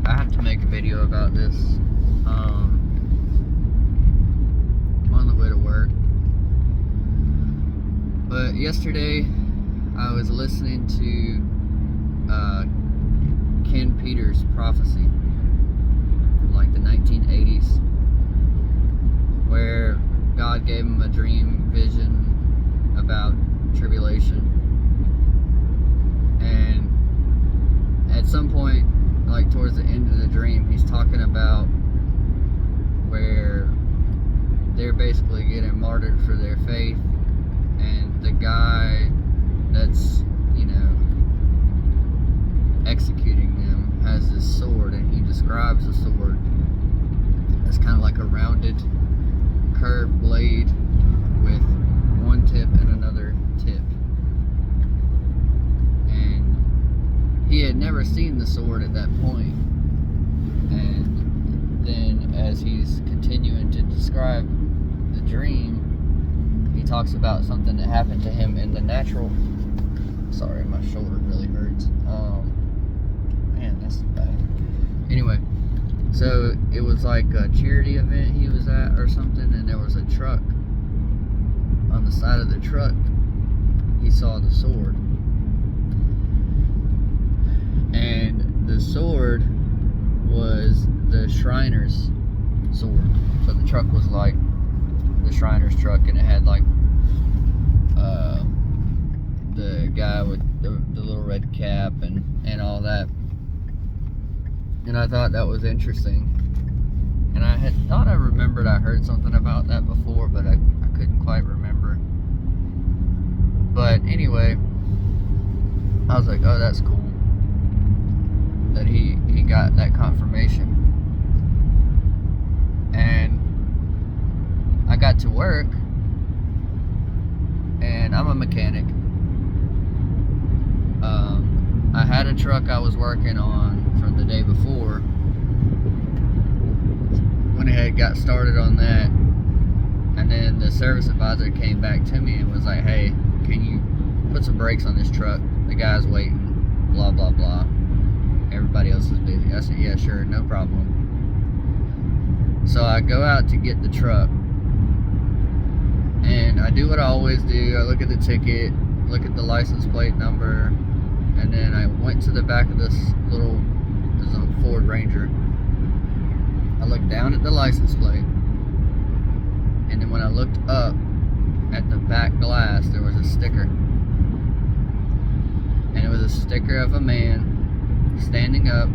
I have to make a video about this. I'm on the way to work. But yesterday, I was listening to Ken Peters' prophecy from like the 1980s, where God gave him a dream vision about tribulation. And at some point, like towards the end of the dream, he's talking about where they're basically getting martyred for their faith, and the guy that's, executing them has this sword, and he describes the sword as kind of like a rounded, curved blade with one tip and another tip. And he had never seen the sword at that point. And then as he's continuing to describe the dream, he talks about something that happened to him in the natural. Sorry, my shoulder really hurts. Man, that's bad. Anyway, so it was like a charity event he was at or something, and there was a truck. On the side of the truck, he saw the sword. And the sword was the Shriner's sword. So the truck was like the Shriner's truck, and it had like the guy with the little red cap and all that. And I thought that was interesting. And I had thought I remembered I heard something about that before, but I couldn't quite remember. But anyway, I was like, oh, that's cool that he got that confirmation. And I got to work, and I'm a mechanic. I had a truck I was working on from the day before. Went ahead, got started on that, and then the service advisor came back to me and was like, hey, can you put some brakes on this truck? The guy's waiting, blah, blah, blah. Everybody else is busy. I said, yeah, sure, no problem. So I go out to get the truck, and I do what I always do. I look at the ticket, look at the license plate number, and then I went to the back of this little, it was a Ford Ranger. I looked down at the license plate, and then when I looked up at the back glass, there was a sticker. And it was a sticker of a man standing up.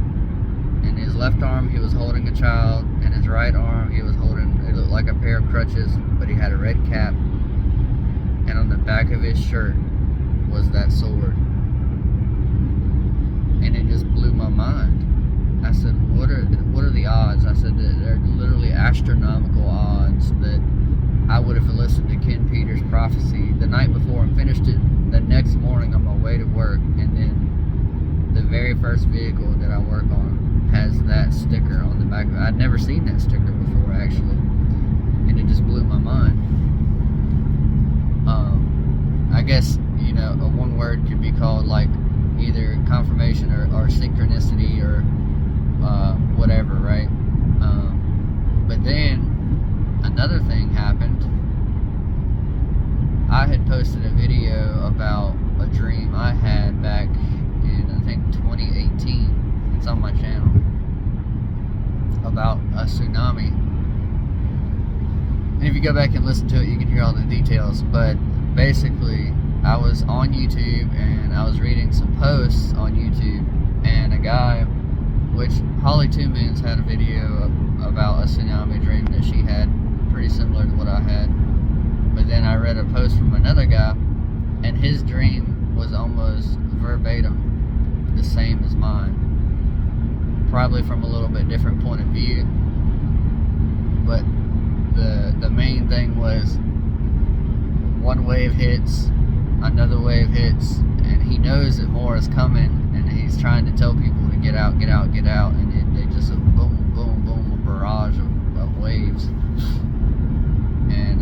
In his left arm, he was holding a child. In his right arm, he was holding, it looked like a pair of crutches, but he had a red cap. And on the back of his shirt was that sword. And it just blew my mind. I said, what are the odds? I said, they're literally astronomical odds that I would have listened to Ken Peters' prophecy the night before and finished it the next morning on my way to work, and then the very first vehicle that I work on has that sticker on the back of it. I'd never seen that sticker before, actually, and it just blew my mind. I guess, a one word could be called like either confirmation or synchronicity or whatever, right? But then another thing happened. I had posted a video about a dream I had back in, I think, 2018. It's on my channel, about a tsunami. And if you go back and listen to it, you can hear all the details. But basically, I was on YouTube, and I was reading some posts on YouTube, and a guy, which Holly Two Moons had a video about a tsunami dream that she had, pretty similar to what I had. But then I read a post from another guy, and his dream was almost verbatim the same as mine. Probably from a little bit different point of view. But the main thing was, one wave hits, another wave hits, and he knows that more is coming, and he's trying to tell people to get out, get out, get out, and they just boom, boom, boom, a barrage of waves. And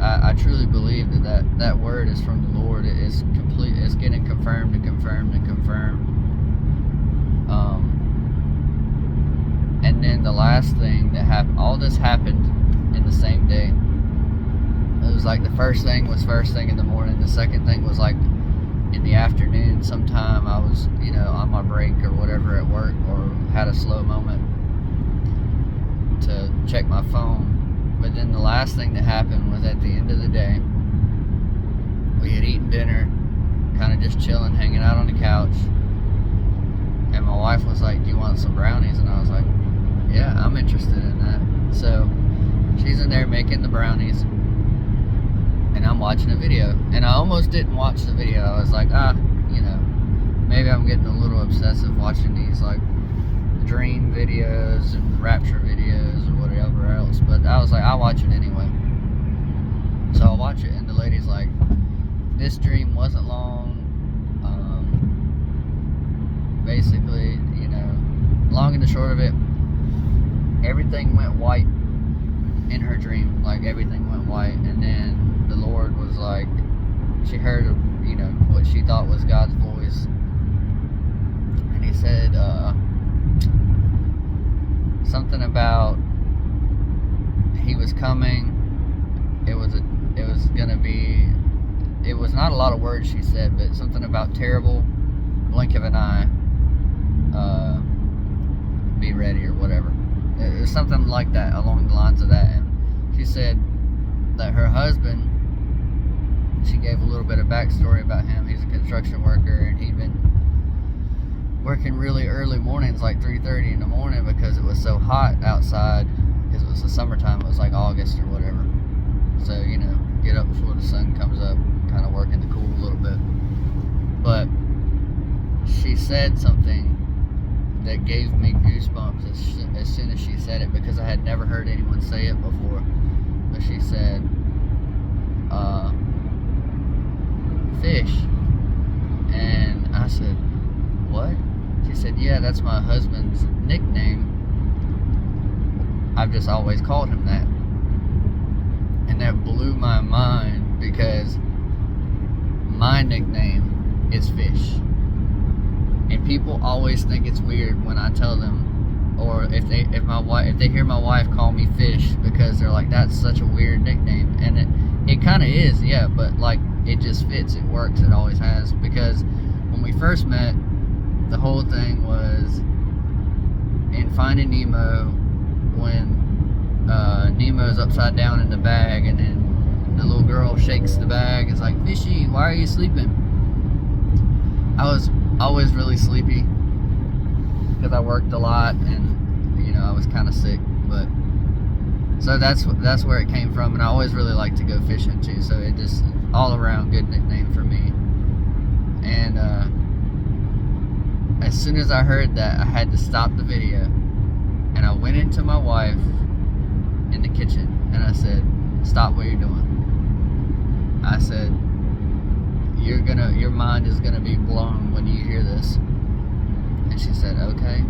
I truly believe that word is from the Lord. It's complete. It's getting confirmed and confirmed and confirmed. last thing that happened, all this happened in the same day. It was like the first thing was first thing in the morning. The second thing was like in the afternoon sometime. I was, on my break or whatever at work, or had a slow moment to check my phone. But then the last thing that happened was at the end of the day. We had eaten dinner, kind of just chilling, hanging out on the couch. And my wife was like, "Do you want some brownies?" And I was like, "Yeah, I'm interested in that." So she's in there making the brownies, and I'm watching a video. And I almost didn't watch the video. I was like, maybe I'm getting a little obsessive watching these like dream videos and rapture videos or whatever else. But I was like, I'll watch it anyway. So I'll watch it, and the lady's like, "This dream wasn't long. Basically, long and the short of it, everything went white in her dream. Like, everything went white. And then the Lord was like, she heard, what she thought was God's voice. And he said something about he was coming. It was not a lot of words she said, but something about terrible, blink of an eye, be ready or whatever. It was something like that, along the lines of that. And she said that her husband, she gave a little bit of backstory about him. He's a construction worker, and he'd been working really early mornings, like 3:30 in the morning, because it was so hot outside, because it was the summertime. It was like August or whatever. So, get up before the sun comes up, kind of work in the cool a little bit. But she said something that gave me goosebumps as soon as she said it, because I had never heard anyone say it before. But she said, fish. And I said, what? She said, yeah, that's my husband's nickname. I've just always called him that. And that blew my mind, because my nickname is Fish. And people always think it's weird when I tell them, or if they hear my wife call me Fish, because they're like, that's such a weird nickname. And it kind of is, yeah, but like, it just fits, it works, it always has. Because when we first met, the whole thing was in Finding Nemo, when Nemo's upside down in the bag, and then the little girl shakes the bag. It's like, "Fishy, why are you sleeping?" I was always really sleepy because I worked a lot, and I was kind of sick. But so that's where it came from. And I always really liked to go fishing too, so it just all around good nickname for me. And as soon as I heard that, I had to stop the video, and I went into my wife in the kitchen, and I said, "Stop what you're doing." I said, your mind is gonna be blown when you hear this. And she said, "Okay."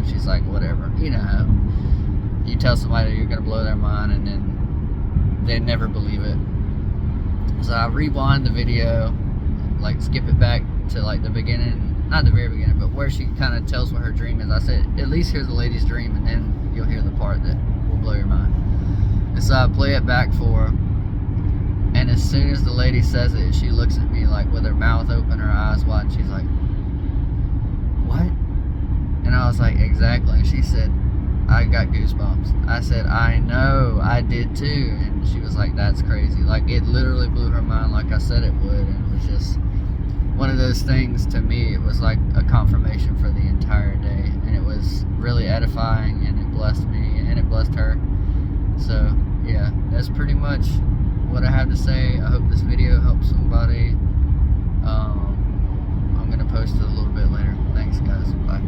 She's like, "Whatever." How you tell somebody you're gonna blow their mind, and then they never believe it. So I rewind the video, like skip it back to like the beginning, not the very beginning, but where she kind of tells what her dream is. I said, at least hear the lady's dream, and then you'll hear the part that will blow your mind. And so I play it back for her, and as soon as the lady says it, she looks at me like with her mouth open, her eyes wide, and she's like, "What?" And I was like, "Exactly." And she said, "I got goosebumps." I said, "I know, I did too." And she was like, "That's crazy." Like, it literally blew her mind, like I said it would. And it was just one of those things. To me, it was like a confirmation for the entire day, and it was really edifying, and it blessed me, and it blessed her. So yeah, that's pretty much what I have to say. I hope this video helps somebody. I'm gonna post it a little bit later. Thanks guys, bye.